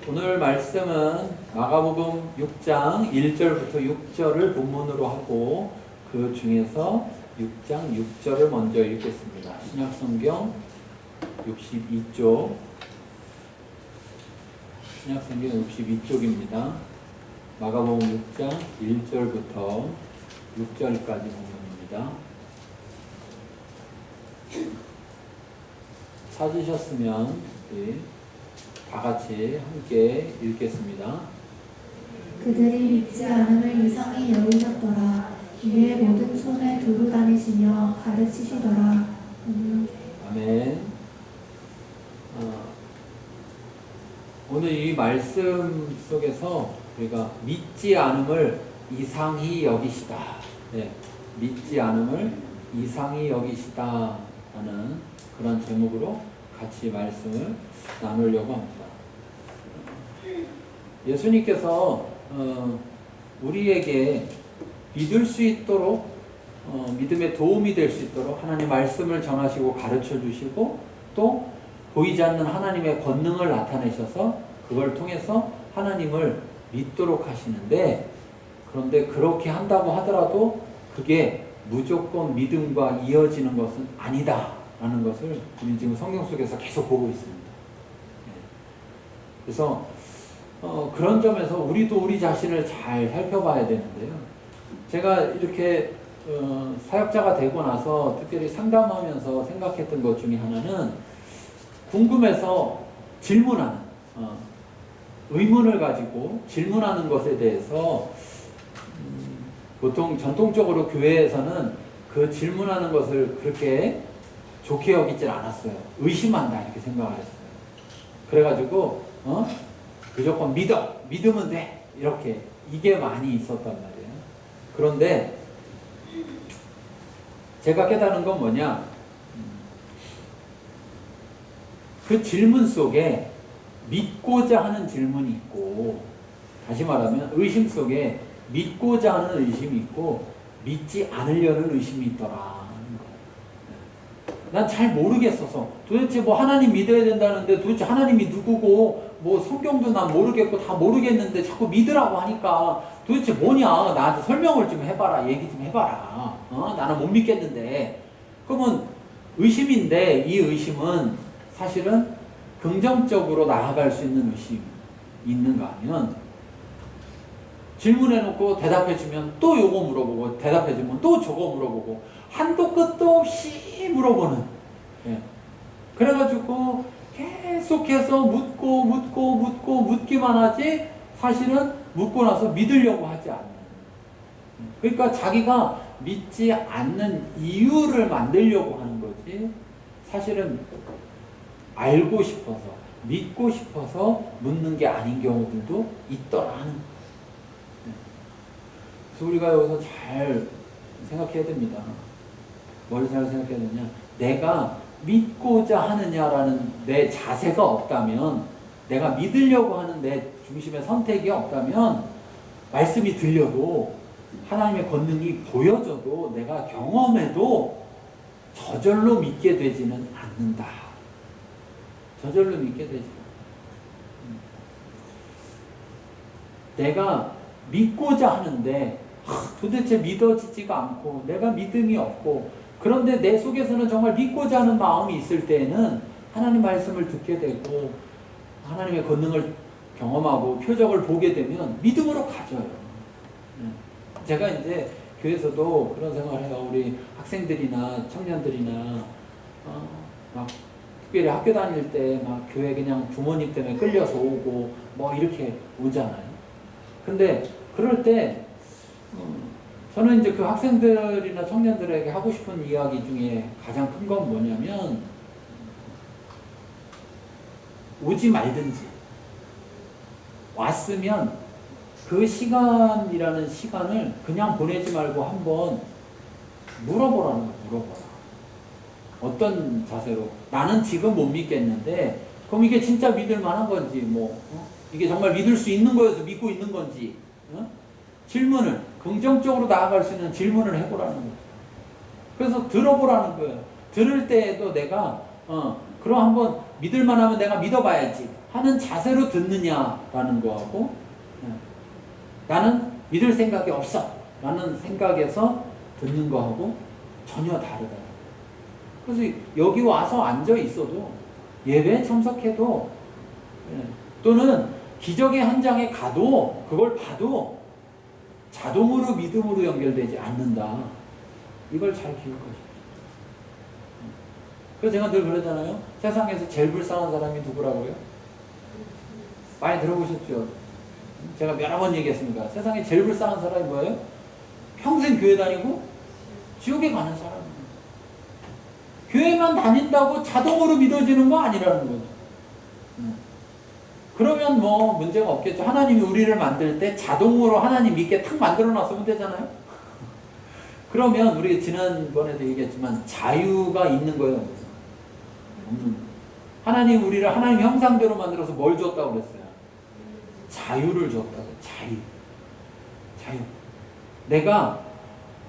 오늘 말씀은 마가복음 6장 1절부터 6절을 본문으로 하고 그 중에서 6장 6절을 먼저 읽겠습니다. 신약성경 62쪽 신약성경 62쪽입니다. 마가복음 6장 1절부터 6절까지 본문입니다. 찾으셨으면 다 같이 함께 읽겠습니다. 그들이 믿지 않음을 이상히 여기셨더라. 이에 모든 손에 두루 다니시며 가르치시더라. 아멘. 오늘 이 말씀 속에서 우리가 믿지 않음을 이상히 여기시다. 네, 믿지 않음을 이상히 여기시다 하는 그런 제목으로 같이 말씀을 나누려고 합니다. 예수님께서 우리에게 믿을 수 있도록 믿음에 도움이 될 수 있도록 하나님 말씀을 전하시고 가르쳐 주시고 또 보이지 않는 하나님의 권능을 나타내셔서 그걸 통해서 하나님을 믿도록 하시는데, 그런데 그렇게 한다고 하더라도 그게 무조건 믿음과 이어지는 것은 아니다 라는 것을 우리 지금 성경 속에서 계속 보고 있습니다. 그래서 그런 점에서 우리도 우리 자신을 잘 살펴봐야 되는데요. 제가 이렇게 사역자가 되고 나서 특별히 상담하면서 생각했던 것 중에 하나는, 궁금해서 질문하는, 의문을 가지고 질문하는 것에 대해서 보통 전통적으로 교회에서는 그 질문하는 것을 그렇게 좋게 여기질 않았어요. 의심한다 이렇게 생각을 했어요. 그래가지고 무조건 믿으면 돼 이렇게, 이게 많이 있었단 말이에요. 그런데 제가 깨달은 건 뭐냐, 그 질문 속에 믿고자 하는 질문이 있고, 다시 말하면 의심 속에 믿고자 하는 의심이 있고 믿지 않으려는 의심이 있더라. 난 잘 모르겠어서, 도대체 뭐 하나님 믿어야 된다는데 도대체 하나님이 누구고 뭐 성경도 난 모르겠고 다 모르겠는데 자꾸 믿으라고 하니까 도대체 뭐냐, 나한테 설명을 좀 해봐라, 얘기 좀 해봐라. 나는 못 믿겠는데. 그러면 의심인데, 이 의심은 사실은 긍정적으로 나아갈 수 있는 의심이 있는가 하면, 질문해놓고 대답해주면 또 요거 물어보고 대답해주면 또 저거 물어보고 한도 끝도 없이 물어보는, 그래가지고 계속해서 묻기만 하지 사실은 묻고 나서 믿으려고 하지 않는, 그러니까 자기가 믿지 않는 이유를 만들려고 하는 거지 사실은 알고 싶어서 믿고 싶어서 묻는 게 아닌 경우들도 있더라 하는 거예요. 그래서 우리가 여기서 잘 생각해야 됩니다. 뭘 잘 생각해야 되냐, 내가 믿고자 하느냐라는 내 자세가 없다면, 내가 믿으려고 하는 내 중심의 선택이 없다면, 말씀이 들려도 하나님의 권능이 보여져도 내가 경험해도 저절로 믿게 되지는 않는다. 저절로 믿게 되지. 내가 믿고자 하는데 도대체 믿어지지가 않고 내가 믿음이 없고, 그런데 내 속에서는 정말 믿고자 하는 마음이 있을 때에는 하나님 말씀을 듣게 되고 하나님의 권능을 경험하고 표적을 보게 되면 믿음으로 가져요. 제가 이제 교회에서도 그런 생각을 해요. 우리 학생들이나 청년들이나 막 특별히 학교 다닐 때 막 교회 그냥 부모님 때문에 끌려서 오고 뭐 이렇게 오잖아요. 근데 그럴 때 저는 이제 그 학생들이나 청년들에게 하고 싶은 이야기 중에 가장 큰 건 뭐냐면, 오지 말든지 왔으면 그 시간이라는 시간을 그냥 보내지 말고 한번 물어보라는 거예요. 물어보라. 어떤 자세로? 나는 지금 못 믿겠는데 그럼 이게 진짜 믿을 만한 건지, 이게 정말 믿을 수 있는 거여서 믿고 있는 건지, 질문을 긍정적으로 나아갈 수 있는 질문을 해보라는 거예요. 그래서 들어보라는 거예요. 들을 때에도 내가 그럼 한번 믿을만 하면 내가 믿어봐야지 하는 자세로 듣느냐라는 거하고, 나는 믿을 생각이 없어 라는 생각에서 듣는 거하고 전혀 다르다. 그래서 여기 와서 앉아 있어도, 예배에 참석해도, 또는 기적의 현장에 가도, 그걸 봐도 자동으로 믿음으로 연결되지 않는다. 이걸 잘 기억하십시오. 그래서 제가 늘 그러잖아요. 세상에서 제일 불쌍한 사람이 누구라고요? 많이 들어보셨죠? 제가 여러 번 얘기했습니다. 세상에 제일 불쌍한 사람이 뭐예요? 평생 교회 다니고 지옥에 가는 사람이에요. 교회만 다닌다고 자동으로 믿어지는 거 아니라는 거죠. 그러면 뭐 문제가 없겠죠. 하나님이 우리를 만들 때 자동으로 하나님 믿게 탁 만들어 놨으면 되잖아요. 그러면 우리가 지난번에도 얘기했지만 자유가 있는 거예요. 하나님 우리를 하나님 형상대로 만들어서 뭘 줬다고 그랬어요? 자유를 줬다고. 자유. 내가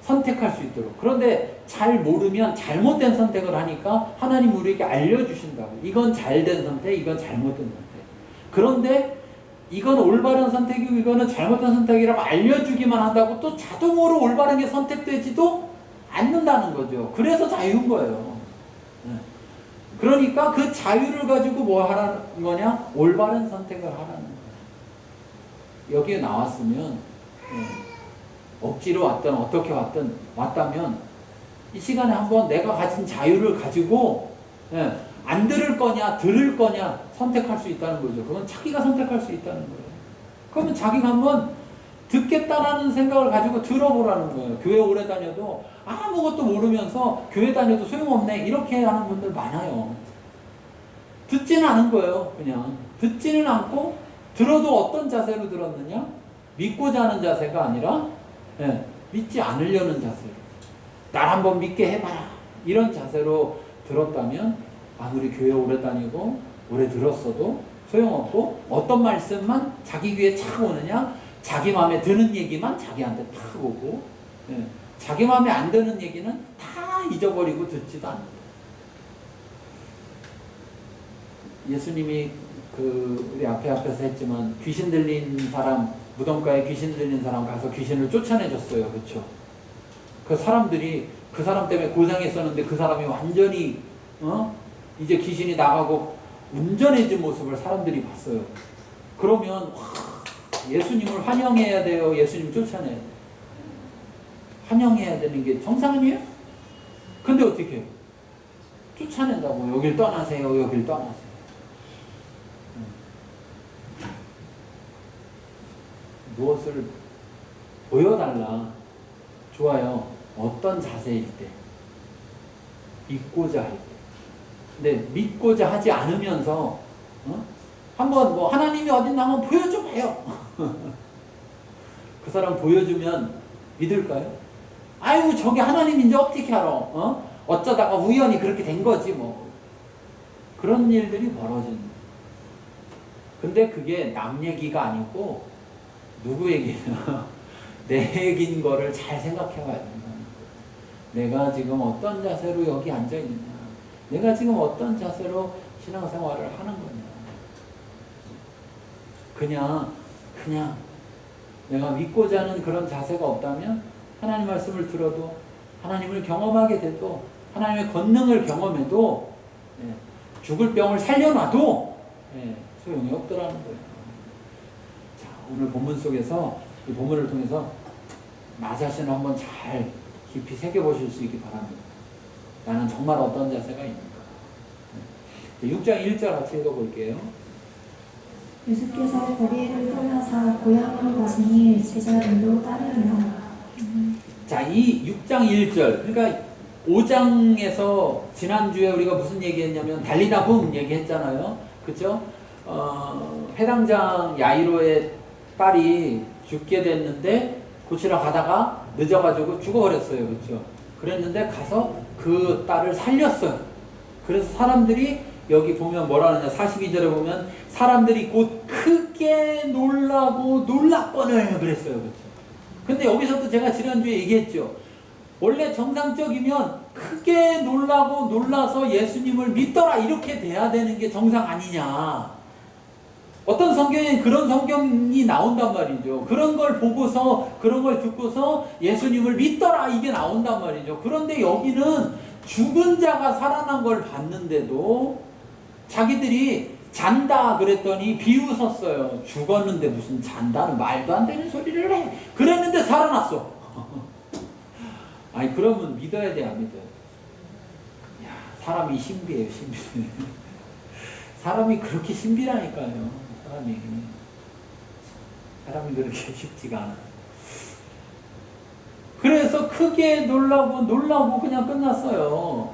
선택할 수 있도록. 그런데 잘 모르면 잘못된 선택을 하니까 하나님 우리에게 알려주신다고. 이건 잘된 선택, 이건 잘못된 선택. 그런데 이건 올바른 선택이고 이거는 잘못된 선택이라고 알려주기만 한다고 또 자동으로 올바른 게 선택되지도 않는다는 거죠. 그래서 자유인 거예요. 그러니까 그 자유를 가지고 뭐 하라는 거냐? 올바른 선택을 하라는 거예요. 여기에 나왔으면, 억지로 왔든 어떻게 왔다면 이 시간에 한번 내가 가진 자유를 가지고, 안 들을 거냐 들을 거냐 선택할 수 있다는 거죠. 그건 자기가 선택할 수 있다는 거예요. 그러면 자기가 한번 듣겠다라는 생각을 가지고 들어보라는 거예요. 교회 오래 다녀도 아무것도 모르면서 교회 다녀도 소용없네 이렇게 하는 분들 많아요. 듣지는 않은 거예요. 그냥 듣지는 않고, 들어도 어떤 자세로 들었느냐? 믿고자 하는 자세가 아니라 믿지 않으려는 자세로, 날 한번 믿게 해봐라 이런 자세로 들었다면 아무리 교회 오래 다니고 오래 들었어도 소용없고, 어떤 말씀만 자기 귀에 착 오느냐? 자기 마음에 드는 얘기만 자기한테 탁 오고, 자기 마음에 안 드는 얘기는 다 잊어버리고 듣지도 않는 거예요. 예수님이 우리 앞에서 했지만 귀신 들린 사람, 무덤가에 귀신 들린 사람 가서 귀신을 쫓아내줬어요. 그렇죠? 그 사람들이 그 사람 때문에 고생했었는데 그 사람이 완전히 이제 귀신이 나가고 운전해진 모습을 사람들이 봤어요. 그러면 예수님을 환영해야 돼요? 예수님 쫓아내야 돼요? 환영해야 되는 게 정상 아니에요? 근데 어떻게 해요? 쫓아낸다고. 여길 떠나세요. 여길 떠나세요. 무엇을 보여달라. 좋아요. 어떤 자세일 때? 믿고자 할 때. 근데 믿고자 하지 않으면서 한번 뭐 하나님이 어딨나 한번 보여줘봐요. 그 사람 보여주면 믿을까요? 아이고 저게 하나님인지 어떻게 알아? 어쩌다가 우연히 그렇게 된 거지 뭐. 그런 일들이 벌어지는 거예요. 근데 그게 남 얘기가 아니고 누구 얘기냐? 내 얘기인 거를 잘 생각해 봐야 된다는 거예요. 내가 지금 어떤 자세로 여기 앉아 있느냐? 내가 지금 어떤 자세로 신앙생활을 하는 거냐? 그냥 내가 믿고자 하는 그런 자세가 없다면 하나님 말씀을 들어도, 하나님을 경험하게 돼도, 하나님의 권능을 경험해도, 죽을 병을 살려놔도 소용이 없더라는 거예요. 자, 오늘 본문 속에서 이 본문을 통해서 나 자신을 한번 잘 깊이 새겨보실 수 있기 바랍니다. 나는 정말 어떤 자세가 있는가. 6장 1절 같이 읽어볼게요. 예수께서 거리를 떠나사 고향으로 가시니 제자들도 따르니라. 자, 이 6장 1절, 그러니까 5장에서 지난주에 우리가 무슨 얘기했냐면 달리다 붐 얘기했잖아요. 그죠? 회당장 야이로의 딸이 죽게 됐는데 고치러 가다가 늦어가지고 죽어버렸어요. 그렇죠? 그랬는데 가서 그 딸을 살렸어요. 그래서 사람들이 여기 보면 뭐라 하느냐, 42절에 보면 사람들이 곧 크게 놀라고 놀랍거늘 그랬어요. 그렇죠? 근데 여기서도 제가 지난주에 얘기했죠. 원래 정상적이면 크게 놀라고 놀라서 예수님을 믿더라 이렇게 돼야 되는 게 정상 아니냐. 어떤 성경에는 그런 성경이 나온단 말이죠. 그런 걸 보고서 그런 걸 듣고서 예수님을 믿더라 이게 나온단 말이죠. 그런데 여기는 죽은 자가 살아난 걸 봤는데도 자기들이 잔다 그랬더니 비웃었어요. 죽었는데 무슨 잔다는 말도 안 되는 소리를 해. 그랬는데 살아났어. 아니 그러면 믿어야 돼, 안 믿어야 돼? 야, 사람이 신비해요, 신비해. 사람이 그렇게 신비라니까요. 사람이 그렇게 쉽지가 않아. 그래서 크게 놀라고 그냥 끝났어요.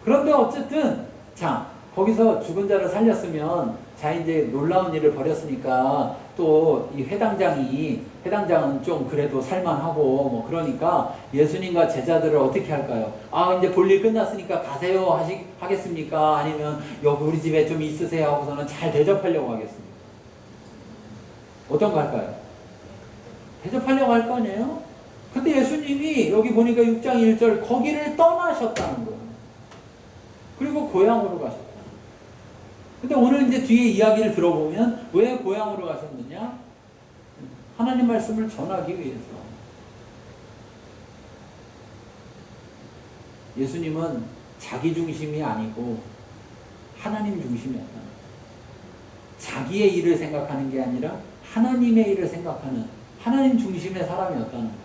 그런데 어쨌든 자, 거기서 죽은 자를 살렸으면 자 이제 놀라운 일을 벌였으니까 또 이 회당장은 좀 그래도 살만하고 뭐 그러니까 예수님과 제자들을 어떻게 할까요? 아 이제 볼일 끝났으니까 가세요 하겠습니까? 아니면 여기 우리 집에 좀 있으세요 하고서는 잘 대접하려고 하겠습니까? 어떤 거 할까요? 대접하려고 할 거 아니에요? 근데 예수님이 여기 보니까 6장 1절 거기를 떠나셨다는 거예요. 그리고 고향으로 가셨다. 근데 오늘 이제 뒤에 이야기를 들어보면 왜 고향으로 가셨느냐? 하나님 말씀을 전하기 위해서. 예수님은 자기 중심이 아니고 하나님 중심이었다. 자기의 일을 생각하는 게 아니라 하나님의 일을 생각하는 하나님 중심의 사람이었다는 거예요.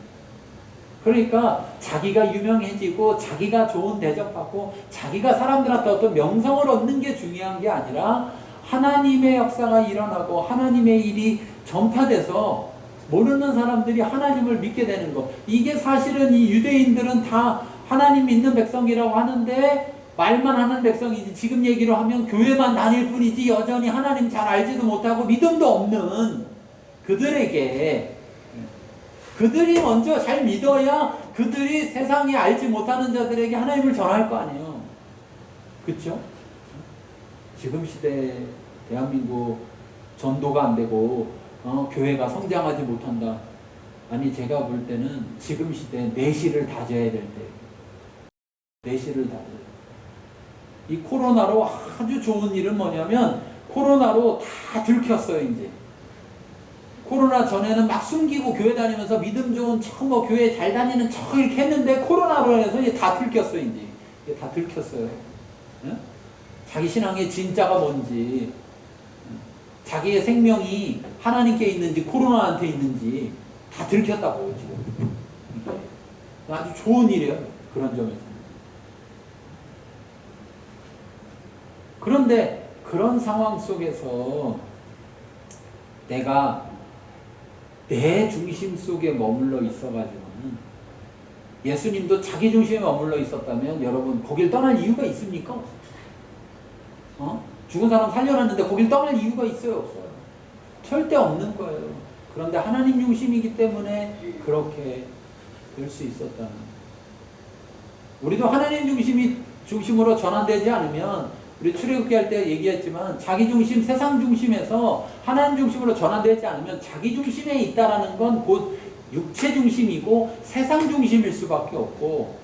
그러니까 자기가 유명해지고 자기가 좋은 대접받고 자기가 사람들한테 어떤 명성을 얻는 게 중요한 게 아니라 하나님의 역사가 일어나고 하나님의 일이 전파돼서 모르는 사람들이 하나님을 믿게 되는 것. 이게 사실은 이 유대인들은 다 하나님 믿는 백성이라고 하는데 말만 하는 백성이지 지금 얘기로 하면 교회만 다닐 뿐이지 여전히 하나님 잘 알지도 못하고 믿음도 없는 그들에게 그들이 먼저 잘 믿어야 그들이 세상에 알지 못하는 자들에게 하나님을 전할 거 아니에요. 그렇죠? 지금 시대 대한민국 전도가 안 되고 교회가 성장하지 못한다. 아니 제가 볼 때는 지금 시대 내실을 다져야 될 때. 내실을 다져야 돼. 이 코로나로 아주 좋은 일은 뭐냐면 코로나로 다 들켰어요 이제. 코로나 전에는 막 숨기고 교회 다니면서 믿음 좋은 뭐 교회 잘 다니는 척 이렇게 했는데 코로나로 해서 이제 다 들켰어요 이제. 다 들켰어요. 응? 자기 신앙의 진짜가 뭔지, 자기의 생명이 하나님께 있는지 코로나한테 있는지 다 들켰다고 지금. 아주 좋은 일이에요 그런 점에서. 그런데 그런 상황 속에서 내가 내 중심 속에 머물러 있어가지고는 예수님도 자기 중심에 머물러 있었다면 여러분 거길 떠날 이유가 있습니까? 죽은 사람 살려놨는데 거길 떠날 이유가 있어요? 없어요? 절대 없는 거예요. 그런데 하나님 중심이기 때문에 그렇게 될 수 있었다는 거예요. 우리도 하나님 중심으로 전환되지 않으면 우리 출애굽기 할 때 얘기했지만 자기 중심, 세상 중심에서 하나님 중심으로 전환되지 않으면 자기 중심에 있다라는 건 곧 육체 중심이고 세상 중심일 수밖에 없고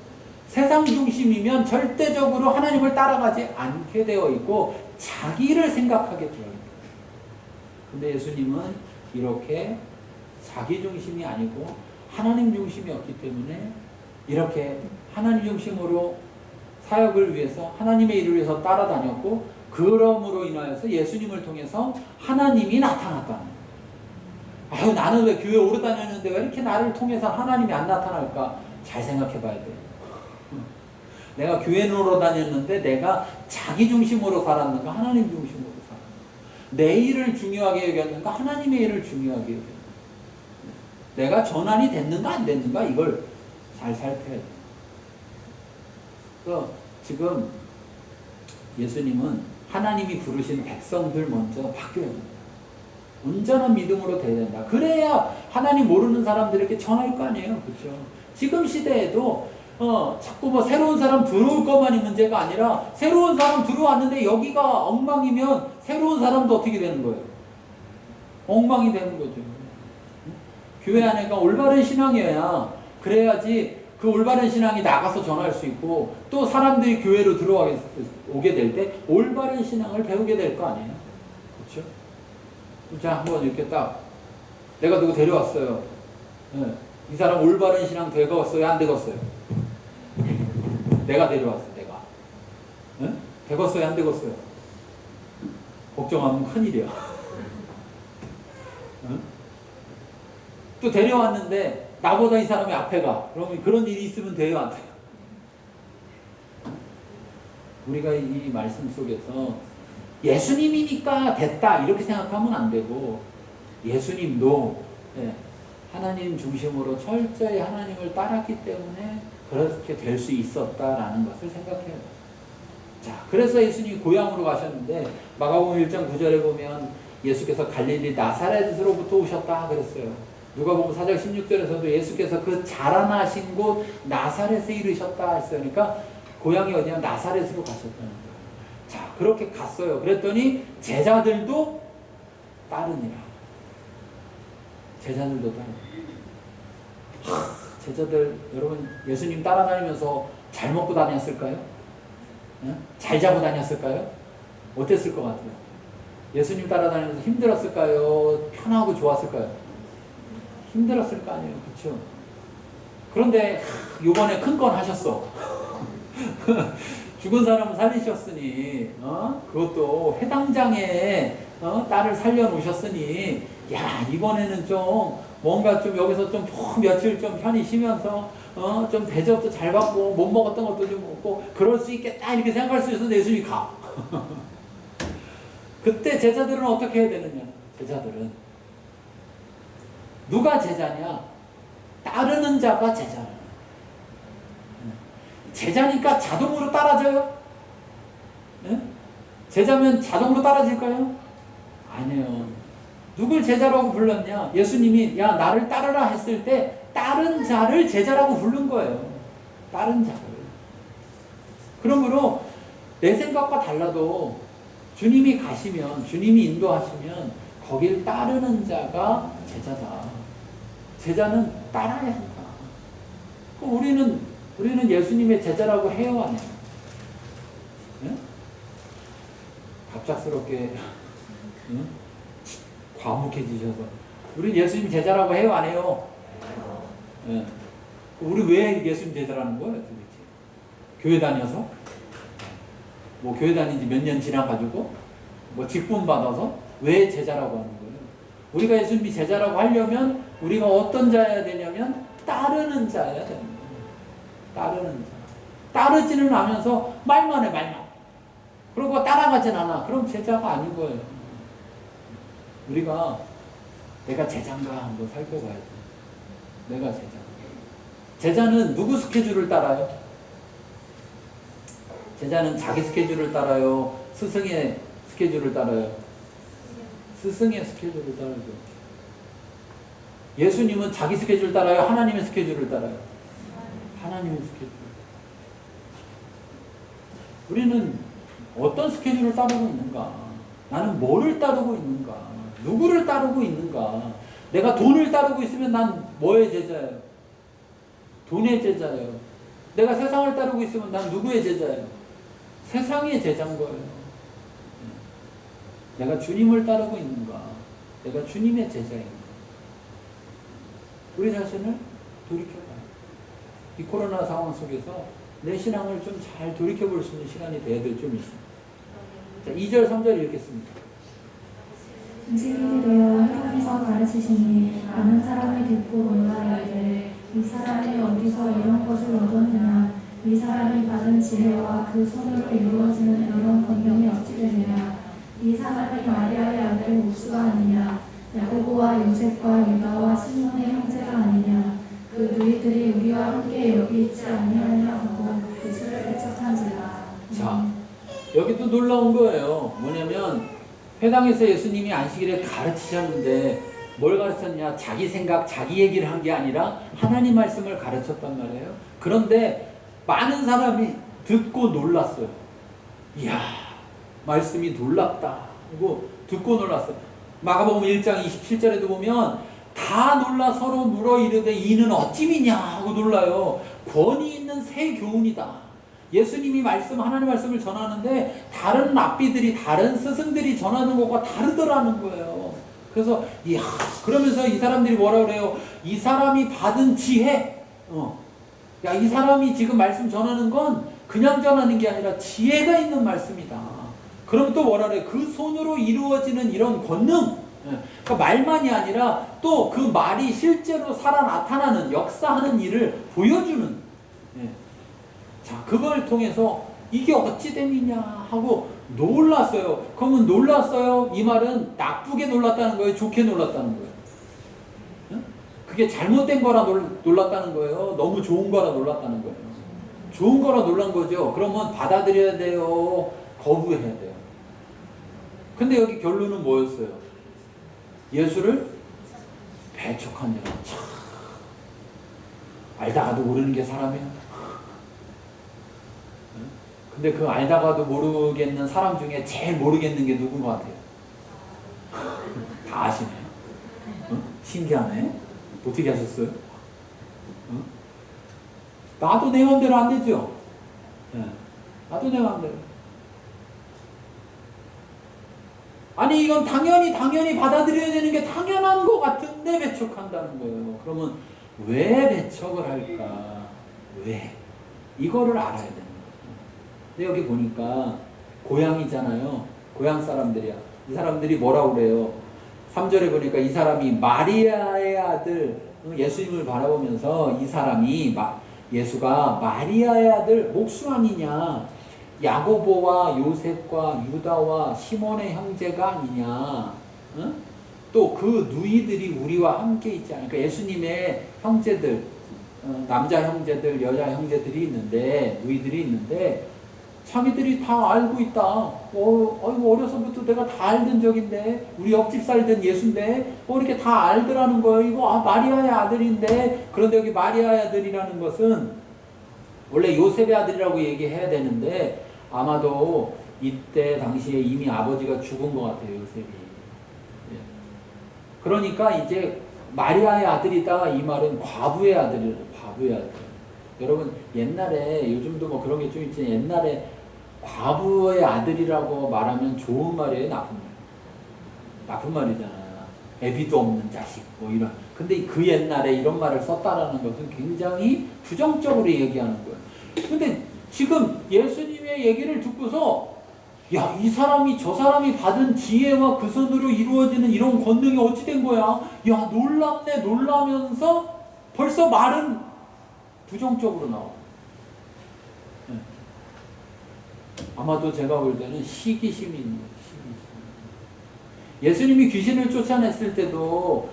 세상 중심이면 절대적으로 하나님을 따라가지 않게 되어 있고 자기를 생각하게 되어 있는 거예요. 근데 예수님은 이렇게 자기 중심이 아니고 하나님 중심이었기 때문에 이렇게 하나님 중심으로 사역을 위해서 하나님의 일을 위해서 따라다녔고 그러므로 인하여서 예수님을 통해서 하나님이 나타났다는 거예요. 아유 나는 왜 교회 오래 다녔는데 왜 이렇게 나를 통해서 하나님이 안 나타날까? 잘 생각해 봐야 돼요. 내가 교회는 오래 다녔는데 내가 자기 중심으로 살았는가 하나님 중심으로 살았는가? 내 일을 중요하게 여겼는가 하나님의 일을 중요하게 여겼는가? 내가 전환이 됐는가 안 됐는가 이걸 잘 살펴야 돼요. 그래서 지금 예수님은 하나님이 부르신 백성들 먼저 바뀌어야 된다. 온전한 믿음으로 돼야 된다. 그래야 하나님 모르는 사람들에게 전할 거 아니에요. 그렇죠? 지금 시대에도 자꾸 뭐 새로운 사람 들어올 것만이 문제가 아니라 새로운 사람 들어왔는데 여기가 엉망이면 새로운 사람도 어떻게 되는 거예요? 엉망이 되는 거죠. 교회 안에가 올바른 신앙이어야 그래야지 그 올바른 신앙이 나가서 전할 수 있고 또 사람들이 교회로 오게 될 때 올바른 신앙을 배우게 될 거 아니에요. 그렇죠? 자, 한번 이렇게 딱 내가 누구 데려왔어요. 네. 이 사람 올바른 신앙 되었어요? 안 되었어요? 내가 데려왔어, 내가. 네? 되었어요? 안 되었어요? 걱정하면 큰일이야. 네? 또 데려왔는데 나보다 이 사람이 앞에 가. 그러면 그런 일이 있으면 돼요, 안 돼요? 우리가 이 말씀 속에서 예수님이니까 됐다 이렇게 생각하면 안 되고 예수님도 하나님 중심으로 철저히 하나님을 따랐기 때문에 그렇게 될 수 있었다라는 것을 생각해야 돼요. 자, 그래서 예수님이 고향으로 가셨는데 마가복음 1장 9절에 보면 예수께서 갈릴리 나사렛으로부터 오셨다 그랬어요. 누가복음 4장 16절에서도 예수께서 그 자라나신 곳 나사렛에 이르셨다 했어요. 그러니까 고향이 어디냐? 나사렛으로 가셨다는 거예요. 자, 그렇게 갔어요. 그랬더니 제자들도 따르니라. 제자들도 따르니라. 제자들, 여러분 예수님 따라다니면서 잘 먹고 다녔을까요? 잘 자고 다녔을까요? 어땠을 것 같아요? 예수님 따라다니면서 힘들었을까요? 편하고 좋았을까요? 힘들었을 거 아니에요. 그렇죠? 그런데 이번에 큰 건 하셨어. 죽은 사람을 살리셨으니 그것도 회당장에 딸을 살려놓으셨으니 야, 이번에는 좀 뭔가 좀 여기서 좀 며칠 좀 편히 쉬면서 좀 대접도 잘 받고 못 먹었던 것도 좀 먹고 그럴 수 있겠다 이렇게 생각할 수 있어서 예수님이 가. 그때 제자들은 어떻게 해야 되느냐? 제자들은 누가 제자냐? 따르는 자가 제자라. 제자니까 자동으로 따라져요? 네? 제자면 자동으로 따라질까요? 아니에요. 누굴 제자라고 불렀냐? 예수님이 야 나를 따르라 했을 때 따른 자를 제자라고 부른 거예요. 따른 자를. 그러므로 내 생각과 달라도 주님이 가시면 주님이 인도하시면 거길 따르는 자가 제자다. 제자는 따라야 한다. 우리는 예수님의 제자라고 해요, 안 해요? 네? 갑작스럽게 과묵해지셔서 우리 예수님 제자라고 해요, 안 해요? 네. 우리 왜 예수님 제자라는 거예요, 도대체? 교회 다녀서? 뭐 교회 다닌 지 몇 년 지나가지고? 뭐 직분 받아서? 왜 제자라고 하는 거예요? 우리가 예수님이 제자라고 하려면 우리가 어떤 자여야 되냐면 따르는 자여야 됩니다. 따르는 자. 따르지는 않으면서 말만 해, 말만. 그러고 따라가진 않아. 그럼 제자가 아닌 거예요. 우리가 내가 제자인가 한번 살펴봐야 돼. 내가 제자. 제자는 누구 스케줄을 따라요? 제자는 자기 스케줄을 따라요? 스승의 스케줄을 따라요? 스승의 스케줄을 따라요. 예수님은 자기 스케줄을 따라요? 하나님의 스케줄을 따라요? 하나님의 스케줄. 우리는 어떤 스케줄을 따르고 있는가? 나는 뭐를 따르고 있는가? 누구를 따르고 있는가? 내가 돈을 따르고 있으면 난 뭐의 제자예요? 돈의 제자예요. 내가 세상을 따르고 있으면 난 누구의 제자예요? 세상의 제자인 거예요. 내가 주님을 따르고 있는가? 내가 주님의 제자인가? 우리 자신을 돌이켜봐요. 이 코로나 상황 속에서 내 신앙을 좀 잘 돌이켜볼 수 있는 시간이 돼야 될 좀 있습니다. 자, 2절, 3절 읽겠습니다. 음식이 되어 하나님께서 가르치시니 많은 사람이 듣고 놀라이르되 이 사람이 어디서 이런 것을 얻었느냐? 이 사람이 받은 지혜와 그 손으로 이루어지는 이런 권명이 어찌 되느냐? 이 사람이 마리아의 아들 옥수가 아니냐? 야고보와 요셉과 유다와 시몬의 형제가 아니냐? 그 너희들이 우리와 함께 여기 있지 아니하냐 하고 예수를 배척한지라. 자, 여기 또 놀라운 거예요. 뭐냐면 회당에서 예수님이 안식일에 가르치셨는데 뭘 가르쳤냐? 자기 생각, 자기 얘기를 한 게 아니라 하나님 말씀을 가르쳤단 말이에요. 그런데 많은 사람이 듣고 놀랐어요. 이야, 말씀이 놀랍다. 그리고 듣고 놀랐어요. 마가복음 1장 27절에도 보면 다 다 놀라 서로 물어 이르되 이는 어찌 미냐 하고 놀라요. 권위 있는 새 교훈이다. 예수님이 하나님 말씀을 전하는데 다른 랍비들이 다른 스승들이 전하는 것과 다르더라는 거예요. 그래서 이야, 그러면서 이 사람들이 뭐라 그래요? 이 사람이 받은 지혜. 야, 이 사람이 지금 말씀 전하는 건 그냥 전하는 게 아니라 지혜가 있는 말씀이다. 그럼 또 뭐라 그래요? 그 손으로 이루어지는 이런 권능. 그러니까 말만이 아니라 또 그 말이 실제로 살아 나타나는 역사하는 일을 보여주는. 자, 그걸 통해서 이게 어찌 됨이냐 하고 놀랐어요. 그러면 놀랐어요? 이 말은 나쁘게 놀랐다는 거예요? 좋게 놀랐다는 거예요? 그게 잘못된 거라 놀랐다는 거예요? 너무 좋은 거라 놀랐다는 거예요? 좋은 거라 놀란 거죠. 그러면 받아들여야 돼요? 거부해야 돼요? 근데 여기 결론은 뭐였어요? 예수를 배척한 자라. 참, 알다가도 모르는 게 사람이야. 근데 그 알다가도 모르겠는 사람 중에 제일 모르겠는 게 누군 것 같아요? 다 아시네. 신기하네. 어떻게 하셨어요? 나도 내 마음대로 안 되죠? 나도 내 마음대로. 아니, 이건 당연히 받아들여야 되는 게 당연한 것 같은데 배척한다는 거예요. 그러면 왜 배척을 할까? 왜? 이거를 알아야 되는 거예요. 근데 여기 보니까 고향이잖아요. 고향 사람들이야. 이 사람들이 뭐라고 그래요? 3절에 보니까 이 사람이 마리아의 아들, 예수님을 바라보면서 이 사람이 예수가 마리아의 아들 목수 아니냐, 야고보와 요셉과 유다와 시몬의 형제가 아니냐, 또 그 누이들이 우리와 함께 있지 않을까. 그러니까 예수님의 형제들, 남자 형제들, 여자 형제들이 있는데, 누이들이 있는데 자기들이 다 알고 있다. 아이고, 어려서부터 내가 다 알던 적인데, 우리 옆집 살던 예수인데, 이렇게 다 알더라는 거예요. 이거, 마리아의 아들인데. 그런데 여기 마리아의 아들이라는 것은, 원래 요셉의 아들이라고 얘기해야 되는데, 아마도 이때 당시에 이미 아버지가 죽은 것 같아요, 요셉이. 그러니까 이제, 마리아의 아들이다. 이 말은 과부의 아들이에요, 과부의 아들. 여러분, 옛날에, 요즘도 뭐 그런 게 좀 있지만, 옛날에 과부의 아들이라고 말하면 좋은 말이에요, 나쁜 말? 나쁜 말이잖아요. 애비도 없는 자식, 뭐 이런. 근데 그 옛날에 이런 말을 썼다라는 것은 굉장히 부정적으로 얘기하는 거예요. 근데 지금 예수님의 얘기를 듣고서, 야, 저 사람이 받은 지혜와 그 손으로 이루어지는 이런 권능이 어찌 된 거야? 야, 놀랍네, 놀라면서 벌써 말은 부정적으로 나와. 아마도 제가 볼 때는 시기심이 있는 거예요. 예수님이 귀신을 쫓아냈을 때도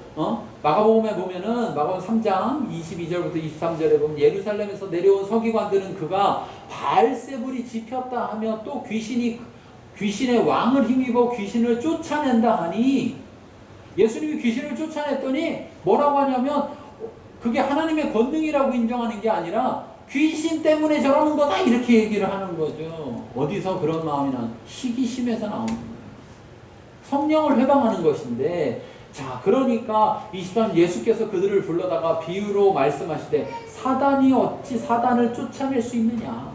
마가복음에 보면은 마가복음 3장 22절부터 23절에 보면 예루살렘에서 내려온 서기관들은 그가 바알세불이 집혔다 하며 또 귀신의 왕을 힘입어 귀신을 쫓아낸다 하니, 예수님이 귀신을 쫓아냈더니 뭐라고 하냐면 그게 하나님의 권능이라고 인정하는 게 아니라 귀신 때문에 저러는 거다 이렇게 얘기를 하는 거죠. 어디서 그런 마음이 시기심에서 나오는 거예요. 성령을 회방하는 것인데, 자, 그러니까 23절 예수께서 그들을 불러다가 비유로 말씀하시되 사단이 어찌 사단을 쫓아낼 수 있느냐.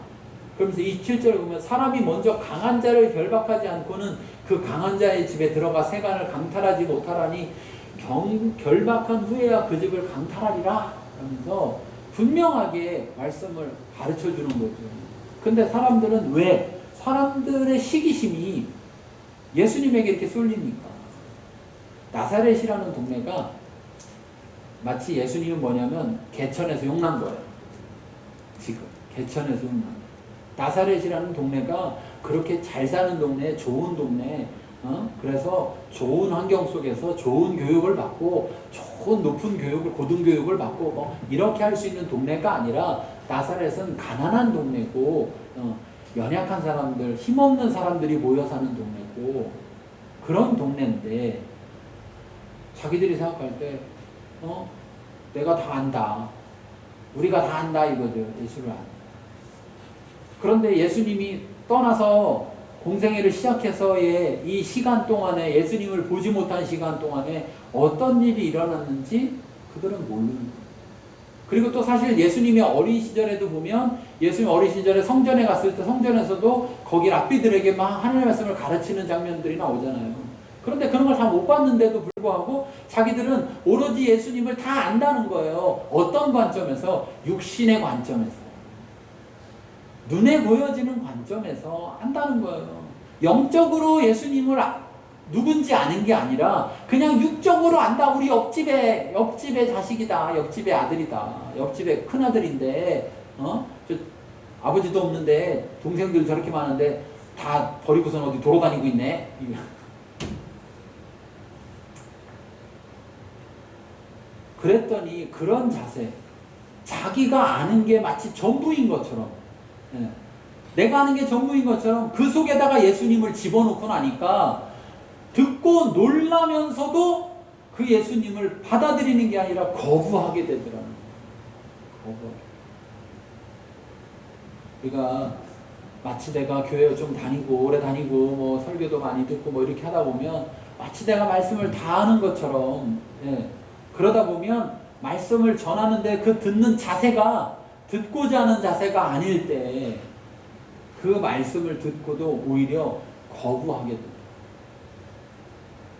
그러면서 27절에 보면 사람이 먼저 강한 자를 결박하지 않고는 그 강한 자의 집에 들어가 세간을 강탈하지 못하라니 결박한 후에야 그 집을 강탈하리라 하면서 분명하게 말씀을 가르쳐 주는 거죠. 근데 사람들은 왜? 사람들의 시기심이 예수님에게 이렇게 쏠립니까? 나사렛이라는 동네가 마치 예수님은 뭐냐면 개천에서 용난 거예요. 지금 개천에서 용난 거예요. 나사렛이라는 동네가 그렇게 잘 사는 동네, 좋은 동네, 그래서 좋은 환경 속에서 좋은 교육을 받고 좋은 높은 교육을, 고등교육을 받고 뭐 이렇게 할 수 있는 동네가 아니라, 나사렛은 가난한 동네고 연약한 사람들, 힘없는 사람들이 모여 사는 동네고 그런 동네인데, 자기들이 생각할 때 내가 다 안다, 우리가 다 안다 이거죠. 예수를 안다. 그런데 예수님이 떠나서 공생애를 시작해서의 이 시간 동안에 예수님을 보지 못한 시간 동안에 어떤 일이 일어났는지 그들은 모르는 거예요. 그리고 또 사실 예수님의 어린 시절에도 보면 예수님 어린 시절에 성전에 갔을 때 성전에서도 거기 랍비들에게 막 하나님의 말씀을 가르치는 장면들이 나오잖아요. 그런데 그런 걸 다 못 봤는데도 불구하고 자기들은 오로지 예수님을 다 안다는 거예요. 어떤 관점에서? 육신의 관점에서. 눈에 보여지는 관점에서 안다는 거예요. 영적으로 예수님을 누군지 아는 게 아니라 그냥 육적으로 안다. 우리 옆집의 자식이다. 옆집의 아들이다. 옆집의 큰아들인데 아버지도 없는데 동생들 저렇게 많은데 다 버리고선 어디 돌아다니고 있네. 그랬더니 그런 자세, 자기가 아는 게 마치 전부인 것처럼, 내가 아는 게 전부인 것처럼 그 속에다가 예수님을 집어넣고 나니까 듣고 놀라면서도 그 예수님을 받아들이는 게 아니라 거부하게 되더라는 거예요. 그러니까 마치 내가 교회 좀 다니고 오래 다니고 뭐 설교도 많이 듣고 뭐 이렇게 하다 보면 마치 내가 말씀을 다 아는 것처럼, 그러다 보면 말씀을 전하는데 그 듣는 자세가 듣고자 하는 자세가 아닐 때 그 말씀을 듣고도 오히려 거부하게 됩니다.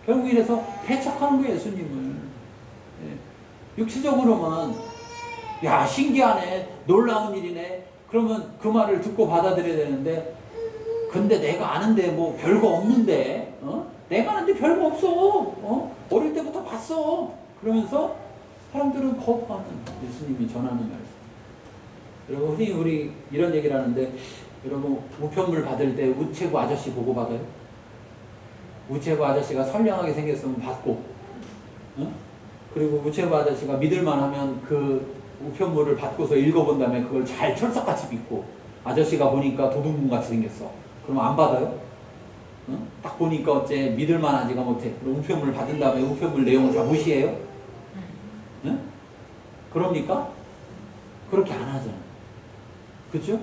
결국 이래서 배척하는 거예요, 예수님을. 육체적으로만 야 신기하네, 놀라운 일이네, 그러면 그 말을 듣고 받아들여야 되는데, 근데 내가 아는데 뭐 별거 없는데, 내가 아는데 별거 없어, 어릴 때부터 봤어, 그러면서 사람들은 거부하는 예수님이 전하는 말씀. 여러분 흔히 우리 이런 얘기를 하는데, 여러분 우편물 받을 때 우체부 아저씨 보고 받아요? 우체부 아저씨가 선량하게 생겼으면 받고, 그리고 우체부 아저씨가 믿을만하면 그 우편물을 받고서 읽어본 다음에 그걸 잘 철석같이 믿고, 아저씨가 보니까 도둑놈같이 생겼어, 그럼 안 받아요? 딱 보니까 어째 믿을만하지가 못해. 그럼 우편물 받은 다음에 우편물 내용을 다 무시해요? 그럽니까? 그렇게 안 하잖아요. 그렇죠?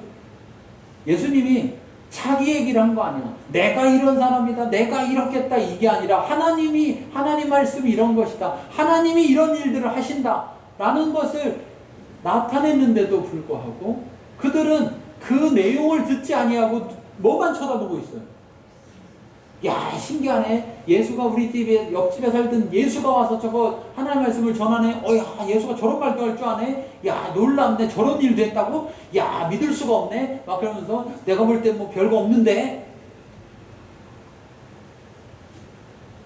예수님이 자기 얘기를 한 거 아니야. 내가 이런 사람이다, 내가 이렇겠다, 이게 아니라 하나님 말씀이 이런 것이다, 하나님이 이런 일들을 하신다 라는 것을 나타냈는데도 불구하고 그들은 그 내용을 듣지 아니하고 뭐만 쳐다보고 있어요. 야 신기하네, 예수가 우리 집에 옆집에 살던 예수가 와서 저거 하나님 말씀을 전하네. 야 예수가 저런 말도 할 줄 아네. 야 놀랍네, 저런 일도 했다고. 야 믿을 수가 없네. 막 그러면서 내가 볼 때 뭐 별거 없는데.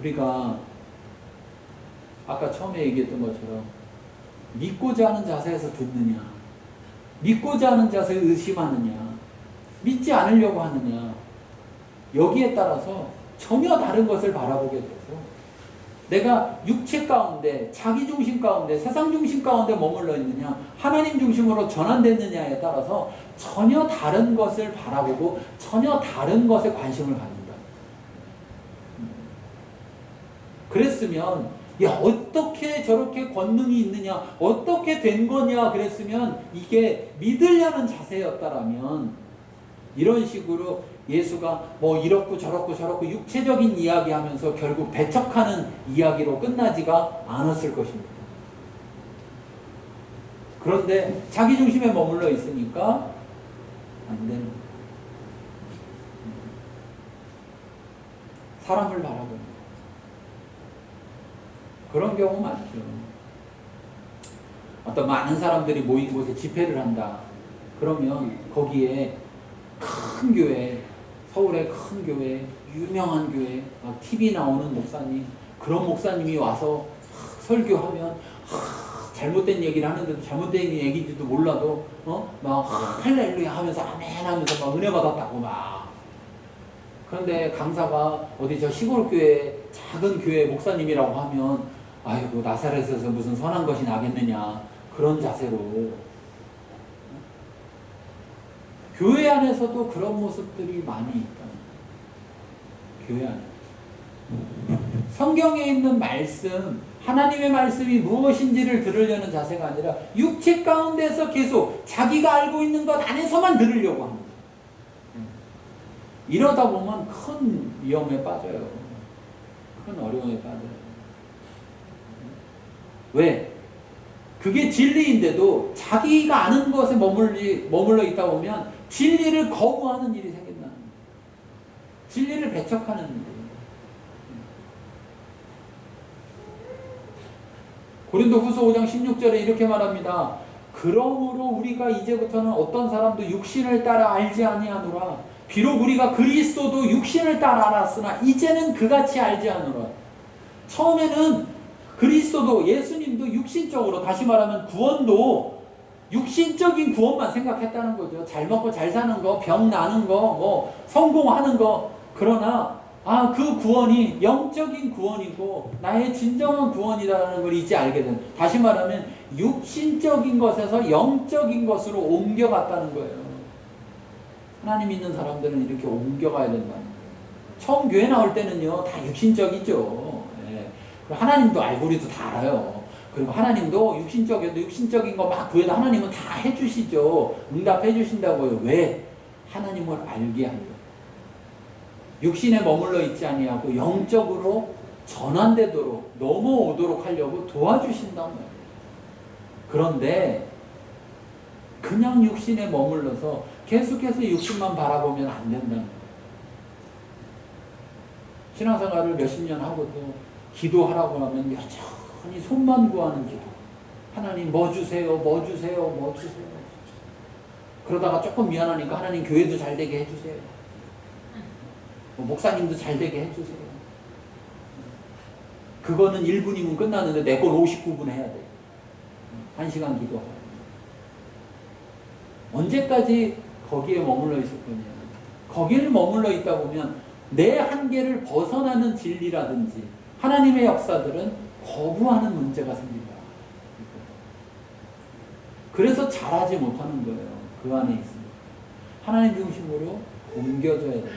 우리가 아까 처음에 얘기했던 것처럼 믿고자 하는 자세에서 듣느냐, 믿고자 하는 자세에 의심하느냐, 믿지 않으려고 하느냐, 여기에 따라서 전혀 다른 것을 바라보게 되고, 내가 육체 가운데, 자기 중심 가운데, 세상 중심 가운데 머물러 있느냐, 하나님 중심으로 전환됐느냐에 따라서 전혀 다른 것을 바라보고 전혀 다른 것에 관심을 갖는다. 그랬으면 야 어떻게 저렇게 권능이 있느냐, 어떻게 된 거냐 그랬으면 이게 믿으려는 자세였다라면, 이런 식으로 예수가 뭐 이렇고 저렇고 육체적인 이야기 하면서 결국 배척하는 이야기로 끝나지가 않았을 것입니다. 그런데 자기 중심에 머물러 있으니까 안 되는 거예요. 사람을 바라보는 거예요. 그런 경우 많죠. 어떤 많은 사람들이 모인 곳에 집회를 한다. 그러면 거기에 큰 교회, 서울의 큰 교회, 유명한 교회, 막 TV 나오는 목사님, 그런 목사님이 와서 설교하면 잘못된 얘기를 하는데도 잘못된 얘기인지도 몰라도 막 할렐루야 하면서 아멘 하면서 막 은혜 받았다고 막. 그런데 강사가 어디 저 시골 교회, 작은 교회 목사님이라고 하면 아이고 나사렛에서 무슨 선한 것이 나겠느냐, 그런 자세로. 교회 안에서도 그런 모습들이 많이 있다. 교회 안에. 성경에 있는 말씀, 하나님의 말씀이 무엇인지를 들으려는 자세가 아니라 육체 가운데서 계속 자기가 알고 있는 것 안에서만 들으려고 합니다. 이러다 보면 큰 위험에 빠져요. 큰 어려움에 빠져요. 왜? 그게 진리인데도 자기가 아는 것에 머물러 있다 보면 진리를 거부하는 일이 생긴다는 거예요. 진리를 배척하는 일이에요. 고린도후서 5장 16절에 이렇게 말합니다. 그러므로 우리가 이제부터는 어떤 사람도 육신을 따라 알지 아니하노라. 비록 우리가 그리스도도 육신을 따라 알았으나 이제는 그같이 알지 않으라. 처음에는 그리스도도 예수님도 육신적으로, 다시 말하면 구원도 육신적인 구원만 생각했다는 거죠. 잘 먹고 잘 사는 거, 병 나는 거, 뭐 성공하는 거. 그러나 그 구원이 영적인 구원이고 나의 진정한 구원이라는 걸 이제 알게 된, 다시 말하면 육신적인 것에서 영적인 것으로 옮겨갔다는 거예요. 하나님 믿는 사람들은 이렇게 옮겨가야 된다는 거예요. 처음 교회 나올 때는요, 다 육신적이죠. 예. 하나님도 알고 우리도 다 알아요. 그리고 하나님도 육신적인 거 막 구해도 하나님은 다 해주시죠. 응답해 주신다고요. 왜? 하나님을 알게 하려고. 육신에 머물러 있지 아니하고 영적으로 전환되도록 넘어오도록 하려고 도와주신단 말이에요. 그런데 그냥 육신에 머물러서 계속해서 육신만 바라보면 안 된다는 거예요. 신앙생활을 몇십 년 하고도 기도하라고 하면 여전히 손만 구하는 기도. 하나님 뭐 주세요, 뭐 주세요, 뭐 주세요. 그러다가 조금 미안하니까 하나님 교회도 잘 되게 해주세요. 목사님도 잘 되게 해주세요. 그거는 1분이면 끝나는데 내 건 59분 해야 돼. 1시간 기도하고. 언제까지 거기에 머물러 있을 거냐. 거기를 머물러 있다 보면 내 한계를 벗어나는 진리라든지 하나님의 역사들은 거부하는 문제가 생긴다. 그래서 잘하지 못하는 거예요. 그 안에 있습니다. 하나님 중심으로 옮겨져야 된다.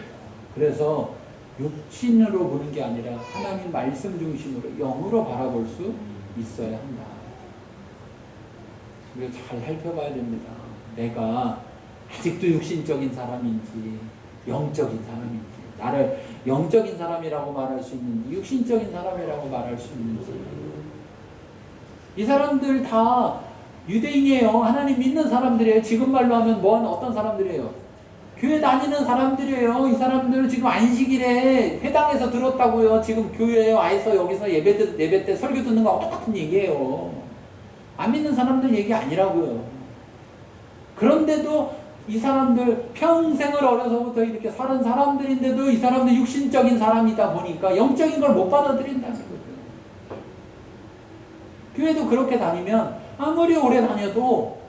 그래서 육신으로 보는 게 아니라 하나님 말씀 중심으로 영으로 바라볼 수 있어야 한다. 우리가 잘 살펴봐야 됩니다. 내가 아직도 육신적인 사람인지 영적인 사람인지, 나를 영적인 사람이라고 말할 수 있는지 육신적인 사람이라고 말할 수 있는지. 이 사람들 다 유대인이에요. 하나님 믿는 사람들이에요. 지금 말로 하면 어떤 사람들이에요? 교회 다니는 사람들이에요. 이 사람들 지금 안식일에 회당에서 들었다고요. 지금 교회에 와서 여기서 예배 때 설교 듣는 거하고 똑같은 얘기예요. 안 믿는 사람들 얘기 아니라고요. 그런데도 이 사람들 평생을 어려서부터 이렇게 살은 사람들인데도 이 사람들 육신적인 사람이다 보니까 영적인 걸 못 받아들인다는 거죠. 교회도 그렇게 다니면 아무리 오래 다녀도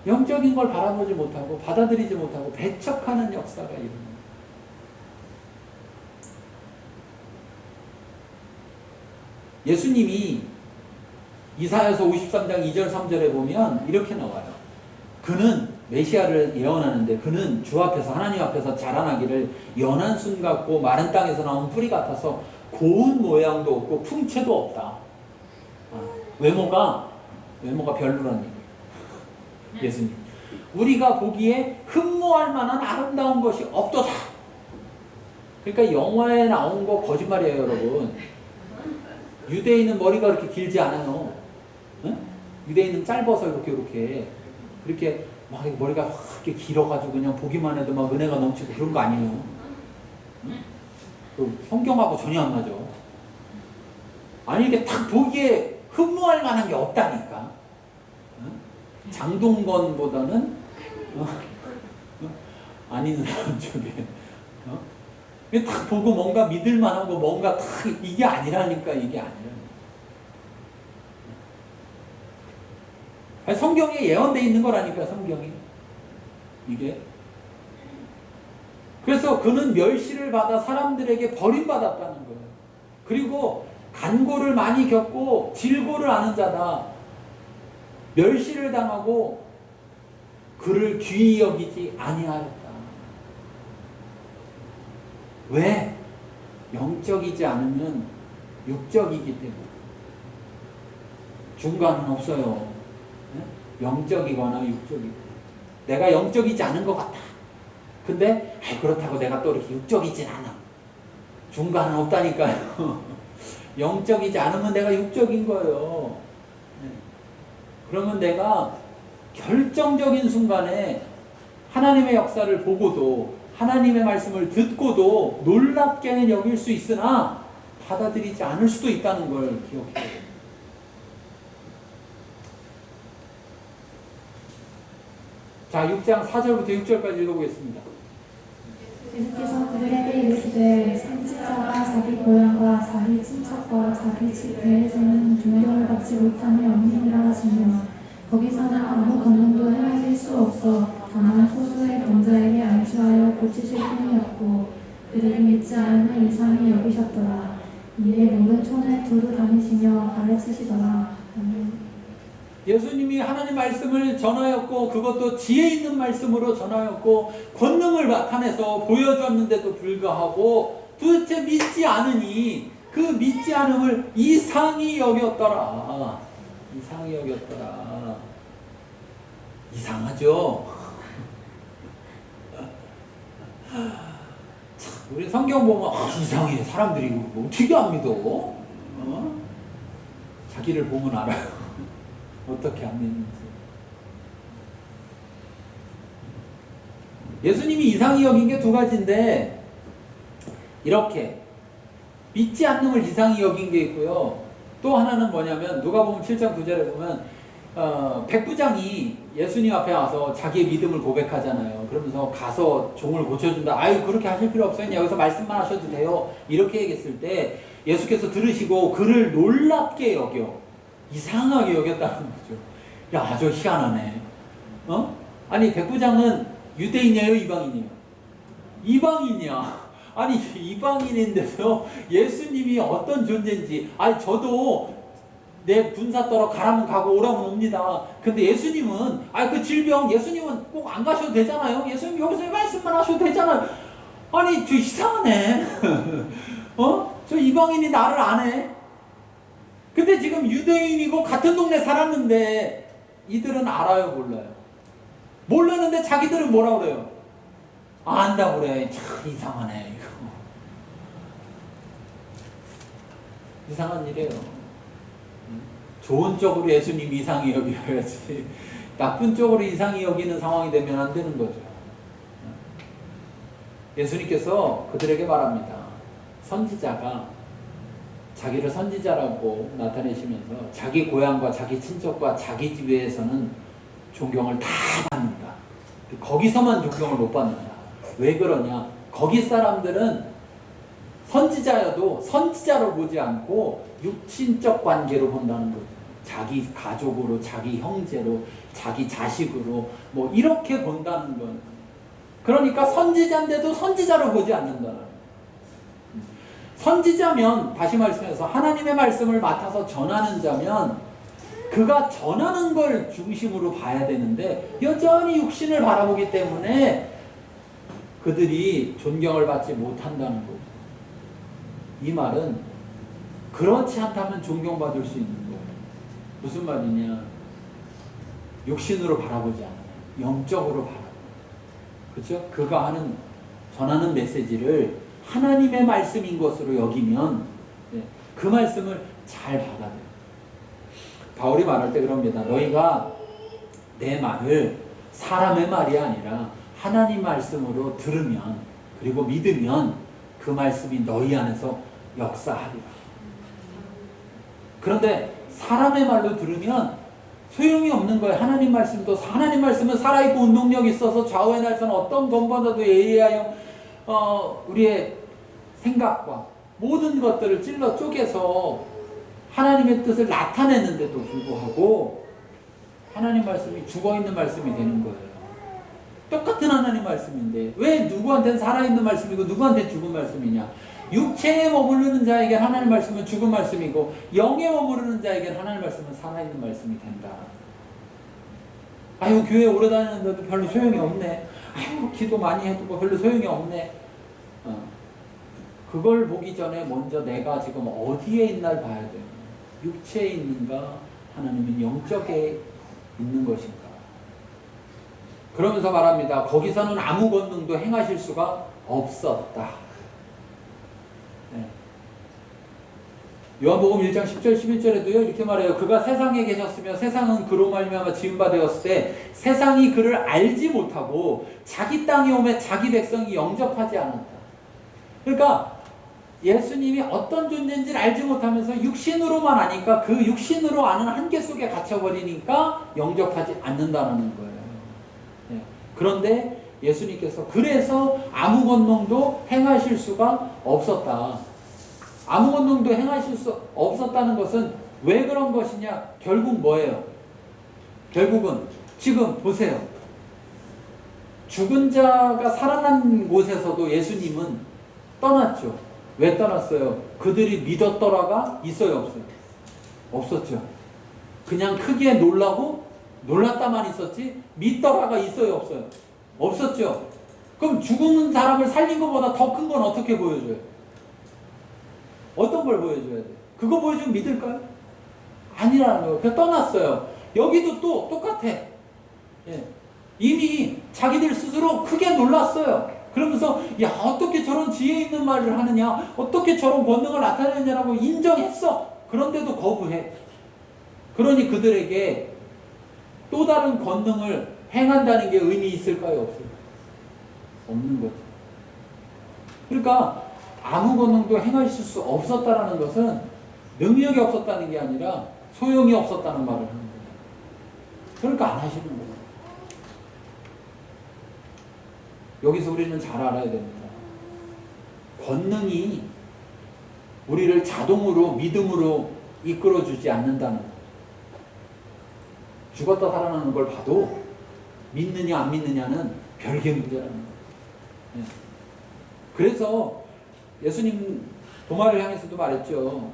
영적인 걸 바라보지 못하고 받아들이지 못하고 배척하는 역사가 일어납니다. 예수님이 이사야서 53장 2절 3절에 보면 이렇게 나와요. 그는 메시아를 예언하는데 그는 주 앞에서 하나님 앞에서 자라나기를 연한 순 같고 마른 땅에서 나온 뿌리 같아서 고운 모양도 없고 풍채도 없다. 외모가 별로라는 얘기예요. 예수님. 우리가 보기에 흠모할 만한 아름다운 것이 없도다. 그러니까 영화에 나온 거 거짓말이에요, 여러분. 유대인은 머리가 그렇게 길지 않아요. 응? 유대인은 짧아서 이렇게 막 머리가 확 이렇게 길어가지고 그냥 보기만 해도 막 은혜가 넘치고 그런 거 아니에요. 응? 그 성경하고 전혀 안 맞아. 아니 이게 딱 보기에 흠모할 만한 게 없다니까. 장동건보다는 아닌 사람 쪽에 딱 보고 뭔가 믿을 만한 거 뭔가 딱 이게 아니라니까. 이게 아니라. 성경에 예언되어 있는 거라니까. 성경이 이게. 그래서 그는 멸시를 받아 사람들에게 버림받았다는 거예요. 그리고 간고를 많이 겪고 질고를 아는 자다. 멸시를 당하고 그를 귀히 여기지 아니하였다. 왜? 영적이지 않으면 육적이기 때문에. 중간은 없어요. 영적이거나 육적이거나. 내가 영적이지 않은 것 같다. 근데 그렇다고 내가 또 이렇게 육적이진 않아. 중간은 없다니까요. 영적이지 않으면 내가 육적인 거예요. 그러면 내가 결정적인 순간에 하나님의 역사를 보고도 하나님의 말씀을 듣고도 놀랍게는 여길 수 있으나 받아들이지 않을 수도 있다는 걸 기억해야 돼요. 자, 6장 4절부터 6절까지 읽어보겠습니다. 예수께서 그들에게 이르시되 선지자가 자기 고향과 자기 친척과 자기 집 배에서는 존경을 받지 못함이 없느니라 하시며 거기서는 아무 권능도 행하실 수 없어 다만 소수의 병자에게 안수하여 고치실 뿐이었고 그들이 믿지 않는 이상히 여기셨더라. 이에 모든 촌에 두루 다니시며 가르치시더라. 아멘. 예수님이 하나님 말씀을 전하였고 그것도 지혜 있는 말씀으로 전하였고 권능을 나타내서 보여줬는데도 불구하고 도대체 믿지 않으니 그 믿지 않음을 이상히 여겼더라. 이상히 여겼더라. 이상하죠? 우리 성경 보면 이상해. 사람들이 어떻게 안 믿어? 자기를 보면 알아요. 어떻게 안 믿는지. 예수님이 이상히 여긴 게 두 가지인데 이렇게 믿지 않는 걸 이상히 여긴 게 있고요. 또 하나는 뭐냐면 누가복음 7장 9절에 보면 백부장이 예수님 앞에 와서 자기의 믿음을 고백하잖아요. 그러면서 가서 종을 고쳐준다. 아유 그렇게 하실 필요 없어요. 여기서 말씀만 하셔도 돼요. 이렇게 얘기했을 때 예수께서 들으시고 그를 놀랍게 여겨 이상하게 여겼다는 거죠. 야, 아주 희한하네. 아니 백부장은 유대인이에요, 이방인이에요? 이방인이야. 아니 이방인인데서 예수님이 어떤 존재인지. 아니 저도 내 군사 떨어 가라면 가고 오라면 옵니다. 근데 예수님은 그 질병 예수님은 꼭 안 가셔도 되잖아요. 예수님 여기서 말씀만 하셔도 되잖아요. 아니 저 이상하네. 저 이방인이 나를 안 해. 근데 지금 유대인이고 같은 동네 살았는데 이들은 알아요, 몰라요? 모르는데 자기들은 뭐라 그래요? 안다고 그래. 참 이상하네 이거. 이상한 일이에요. 좋은 쪽으로 예수님이 이상히 여겨야지 나쁜 쪽으로 이상히 여기는 상황이 되면 안 되는 거죠. 예수님께서 그들에게 말합니다. 선지자가 자기를 선지자라고 나타내시면서 자기 고향과 자기 친척과 자기 집에서는 존경을 다 받는다. 거기서만 존경을 못 받는다. 왜 그러냐? 거기 사람들은 선지자여도 선지자로 보지 않고 육친적 관계로 본다는 거죠. 자기 가족으로, 자기 형제로, 자기 자식으로 뭐 이렇게 본다는 건. 그러니까 선지자인데도 선지자로 보지 않는다는. 선지자면 다시 말씀해서 하나님의 말씀을 맡아서 전하는 자면 그가 전하는 걸 중심으로 봐야 되는데 여전히 육신을 바라보기 때문에 그들이 존경을 받지 못한다는 거죠. 이 말은 그렇지 않다면 존경받을 수 있는 거예요. 무슨 말이냐? 육신으로 바라보지 않아요. 영적으로 바라봐요. 그렇죠? 그가 전하는 메시지를 하나님의 말씀인 것으로 여기면 그 말씀을 잘 받아들여요. 바울이 말할 때 그럽니다. 너희가 내 말을 사람의 말이 아니라 하나님 말씀으로 들으면 그리고 믿으면 그 말씀이 너희 안에서 역사하리라. 그런데 사람의 말로 들으면 소용이 없는 거예요. 하나님 말씀은 살아있고 운동력이 있어서 좌우의 날선 어떤 것보다도 예리하여 우리의 생각과 모든 것들을 찔러 쪼개서 하나님의 뜻을 나타내는데도 불구하고 하나님 말씀이 죽어있는 말씀이 되는 거예요. 똑같은 하나님 말씀인데 왜 누구한테는 살아있는 말씀이고 누구한테는 죽은 말씀이냐? 육체에 머무르는 자에게 하나님 말씀은 죽은 말씀이고 영에 머무르는 자에게 하나님 말씀은 살아있는 말씀이 된다. 아유 교회 오래 다니는데도 별로 소용이 없네. 아유 기도 많이 해도 뭐 별로 소용이 없네. 그걸 보기 전에 먼저 내가 지금 어디에 있나를 봐야 돼요. 육체에 있는가? 하나님은 영적에 있는 것인가? 그러면서 말합니다. 거기서는 아무 권능도 행하실 수가 없었다. 네. 요한복음 1장 10절 11절에도요 이렇게 말해요. 그가 세상에 계셨으며 세상은 그로 말미암아 지은 바 되었을 때 세상이 그를 알지 못하고 자기 땅에 오매 자기 백성이 영접하지 않았다. 그러니까 예수님이 어떤 존재인지를 알지 못하면서 육신으로만 아니까 그 육신으로 아는 한계 속에 갇혀버리니까 영접하지 않는다는 거예요. 네. 그런데 예수님께서 그래서 아무 권능도 행하실 수가 없었다. 아무 권능도 행하실 수 없었다는 것은 왜 그런 것이냐? 결국 뭐예요? 결국은 지금 보세요. 죽은 자가 살아난 곳에서도 예수님은 떠났죠. 왜 떠났어요? 그들이 믿었더라가 있어요, 없어요? 없었죠. 그냥 크게 놀랐다만 있었지 믿더라가 있어요, 없어요? 없었죠. 그럼 죽은 사람을 살린 것보다 더 큰 건 어떻게 보여줘요? 어떤 걸 보여줘야 돼? 그거 보여주면 믿을까요? 아니라는 거예요. 그냥 떠났어요. 여기도 또 똑같아. 예. 이미 자기들 스스로 크게 놀랐어요. 그러면서 야 어떻게 저런 지혜 있는 말을 하느냐, 어떻게 저런 권능을 나타내느냐라고 인정했어. 그런데도 거부해. 그러니 그들에게 또 다른 권능을 행한다는 게 의미 있을까요? 없을까요? 없는 거죠. 그러니까 아무 권능도 행하실 수 없었다라는 것은 능력이 없었다는 게 아니라 소용이 없었다는 말을 하는 거예요. 그러니까 안 하시는 거예요. 여기서 우리는 잘 알아야 됩니다. 권능이 우리를 자동으로 믿음으로 이끌어주지 않는다는 거예요. 죽었다 살아나는 걸 봐도 믿느냐 안 믿느냐는 별개 문제라는 거예요. 네. 그래서 예수님 도마를 향해서도 말했죠.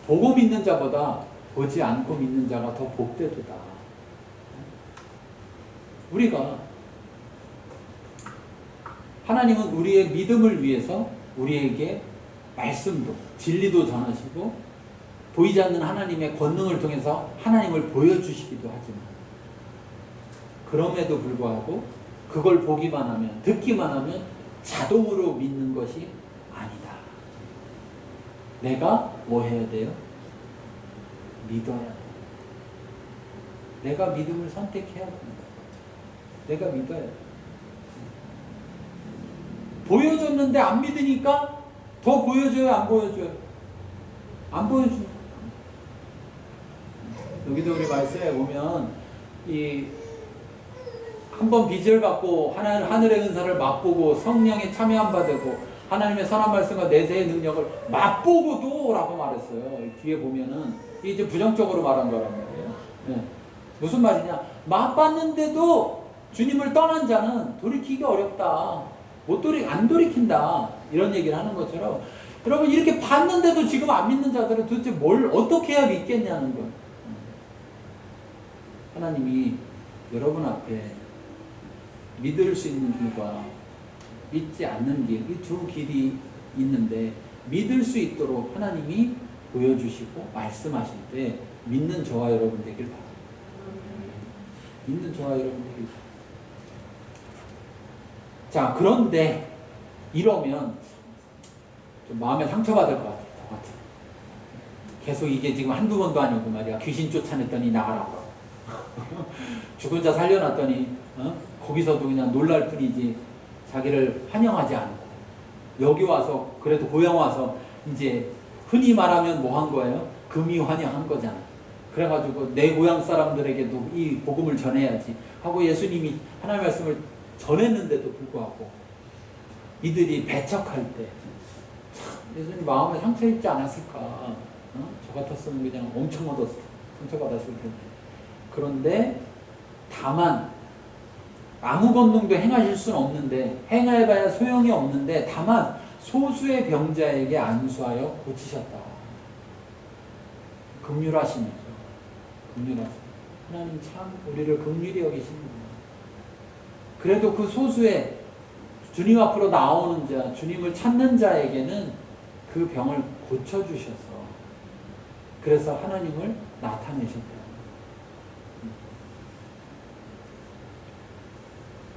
보고 믿는 자보다 보지 않고 믿는 자가 더 복되도다. 우리가 하나님은 우리의 믿음을 위해서 우리에게 말씀도 진리도 전하시고 보이지 않는 하나님의 권능을 통해서 하나님을 보여주시기도 하지만 그럼에도 불구하고 그걸 보기만 하면 듣기만 하면 자동으로 믿는 것이 아니다. 내가 뭐 해야 돼요? 믿어야 돼. 내가 믿음을 선택해야 된다. 내가 믿어야 돼. 보여줬는데 안 믿으니까 더 보여줘요, 안 보여줘요? 안 보여줘요. 여기도 우리 말씀에 보면 한번 빚을 받고 하늘의 은사를 맛보고 성령에 참여한 바 되고 하나님의 선한 말씀과 내세의 능력을 맛보고도 라고 말했어요. 뒤에 보면은 이제 부정적으로 말한 거란 말이에요. 네. 무슨 말이냐? 맛봤는데도 주님을 떠난 자는 돌이키기 어렵다. 안 돌이킨다. 이런 얘기를 하는 것처럼 여러분 이렇게 봤는데도 지금 안 믿는 자들은 도대체 뭘 어떻게 해야 믿겠냐는 거예요. 하나님이 여러분 앞에 믿을 수 있는 길과 믿지 않는 길, 이 두 길이 있는데 믿을 수 있도록 하나님이 보여주시고 말씀하실 때 믿는 저와 여러분 되길 바랍니다. 믿는 저와 여러분 되길 바랍니다. 자, 그런데 이러면 좀 마음에 상처받을 것 같아요. 계속 이게 지금 한두 번도 아니고 말이야. 귀신 쫓아냈더니 나가라고. 죽은 자 살려놨더니 거기서도 그냥 놀랄 뿐이지 자기를 환영하지 않고 여기 와서 그래도 고향 와서 이제 흔히 말하면 뭐 한 거예요? 금이 환영한 거잖아. 그래가지고 내 고향 사람들에게도 이 복음을 전해야지 하고 예수님이 하나님의 말씀을 전했는데도 불구하고 이들이 배척할 때 예수님 마음에 상처 입지 않았을까? 저 같았으면 그냥 엄청 상처받았을 텐데. 그런데 다만 아무 권능도 행하실 수는 없는데 행해봐야 소용이 없는데 다만 소수의 병자에게 안수하여 고치셨다. 긍휼하심이죠. 긍휼하심. 하나님 참 우리를 긍휼히 여기십니다. 그래도 그 소수의 주님 앞으로 나오는 자, 주님을 찾는 자에게는 그 병을 고쳐주셔서 그래서 하나님을 나타내셨다.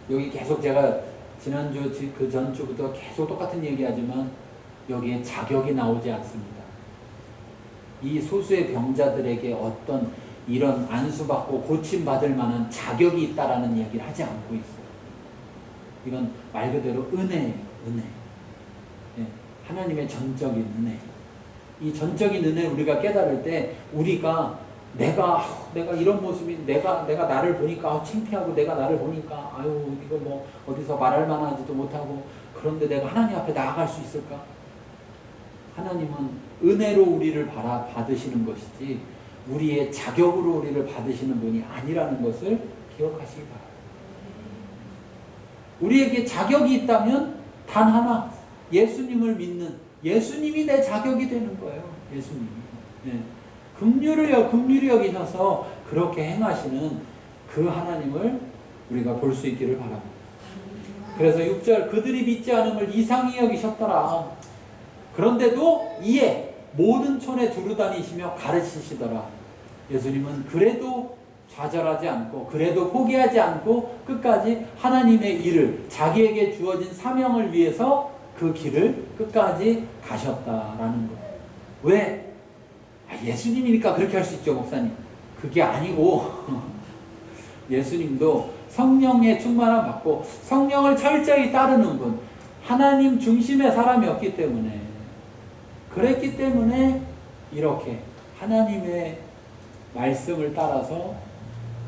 여기 계속 제가 지난주 그 전주부터 계속 똑같은 얘기하지만 여기에 자격이 나오지 않습니다. 이 소수의 병자들에게 어떤 이런 안수받고 고침받을 만한 자격이 있다라는 이야기를 하지 않고 있어요. 이건 말 그대로 은혜예요. 은혜. 예, 하나님의 전적인 은혜. 이 전적인 은혜를 우리가 깨달을 때 우리가 내가 이런 모습이 내가 나를 보니까 창피하고 내가 나를 보니까 아유 이거 뭐 어디서 말할 만하지도 못하고 그런데 내가 하나님 앞에 나아갈 수 있을까? 하나님은 은혜로 우리를 받으시는 것이지 우리의 자격으로 우리를 받으시는 분이 아니라는 것을 기억하시기 바랍니다. 우리에게 자격이 있다면 단 하나 예수님을 믿는 예수님이 내 자격이 되는 거예요. 예수님이. 네. 긍휼히 여기셔서 그렇게 행하시는 그 하나님을 우리가 볼 수 있기를 바랍니다. 그래서 6절 그들이 믿지 않음을 이상히 여기셨더라. 그런데도 이에 모든 촌에 두루다니시며 가르치시더라. 예수님은 그래도 좌절하지 않고 그래도 포기하지 않고 끝까지 하나님의 일을 자기에게 주어진 사명을 위해서 그 길을 끝까지 가셨다라는 거예요. 왜? 예수님이니까 그렇게 할 수 있죠, 목사님. 그게 아니고 예수님도 성령의 충만함 받고 성령을 철저히 따르는 분, 하나님 중심의 사람이었기 때문에 그랬기 때문에 이렇게 하나님의 말씀을 따라서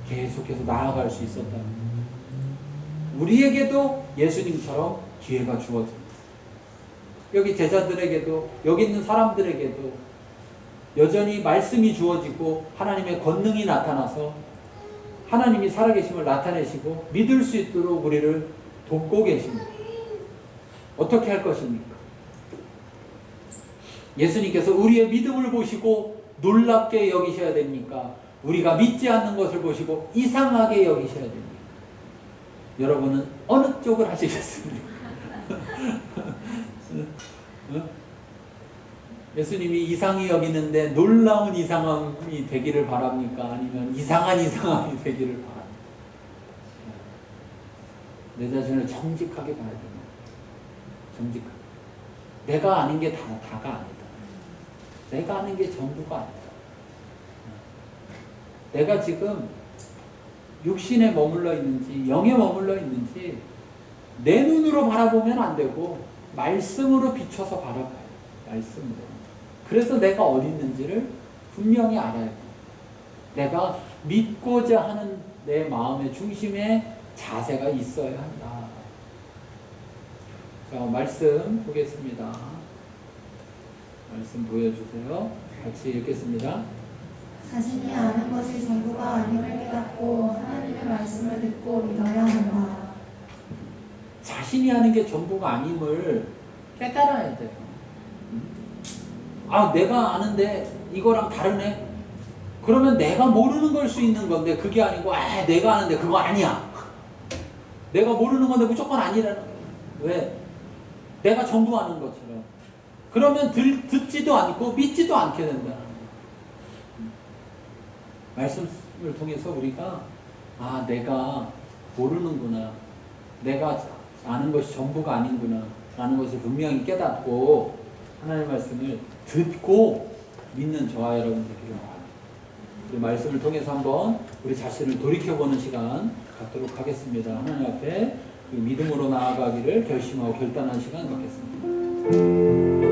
계속해서 나아갈 수 있었다는 거예요. 우리에게도 예수님처럼 기회가 주어집니다. 여기 제자들에게도 여기 있는 사람들에게도 여전히 말씀이 주어지고 하나님의 권능이 나타나서 하나님이 살아계심을 나타내시고 믿을 수 있도록 우리를 돕고 계십니다. 어떻게 할 것입니까? 예수님께서 우리의 믿음을 보시고 놀랍게 여기셔야 됩니까? 우리가 믿지 않는 것을 보시고 이상하게 여기셔야 됩니까? 여러분은 어느 쪽을 하시겠습니까? 예수님이 이상히 여기는데 놀라운 이상함이 되기를 바랍니까? 아니면 이상한 이상함이 되기를 바랍니까? 내 자신을 정직하게 봐야 됩니다. 정직하게. 내가 아는 게 다가 아니다. 내가 아는 게 전부가 아니다. 내가 지금 육신에 머물러 있는지 영에 머물러 있는지 내 눈으로 바라보면 안 되고 말씀으로 비춰서 바라봐요. 말씀으로. 그래서 내가 어디 있는지를 분명히 알아야 돼. 내가 믿고자 하는 내 마음의 중심에 자세가 있어야 한다. 자, 말씀 보겠습니다. 말씀 보여주세요. 같이 읽겠습니다. 자신이 아는 것이 전부가 아님을 깨닫고 하나님의 말씀을 듣고 믿어야 한다. 자신이 아는 게 전부가 아님을 깨달아야 돼요. 아, 내가 아는데 이거랑 다르네? 그러면 내가 모르는 걸 수 있는 건데 그게 아니고 내가 아는데 그거 아니야. 내가 모르는 건데 무조건 아니라는 거예요. 왜? 내가 전부 아는 것처럼. 그러면 듣지도 않고 믿지도 않게 된다는 거예요. 말씀을 통해서 우리가 내가 모르는구나. 내가 아는 것이 전부가 아닌구나 라는 것을 분명히 깨닫고 하나님의 말씀을 듣고 믿는 저와 여러분 되기를 바랍니다. 이 말씀을 통해서 한번 우리 자신을 돌이켜보는 시간 갖도록 하겠습니다. 하나님 앞에 그 믿음으로 나아가기를 결심하고 결단하는 시간 갖겠습니다.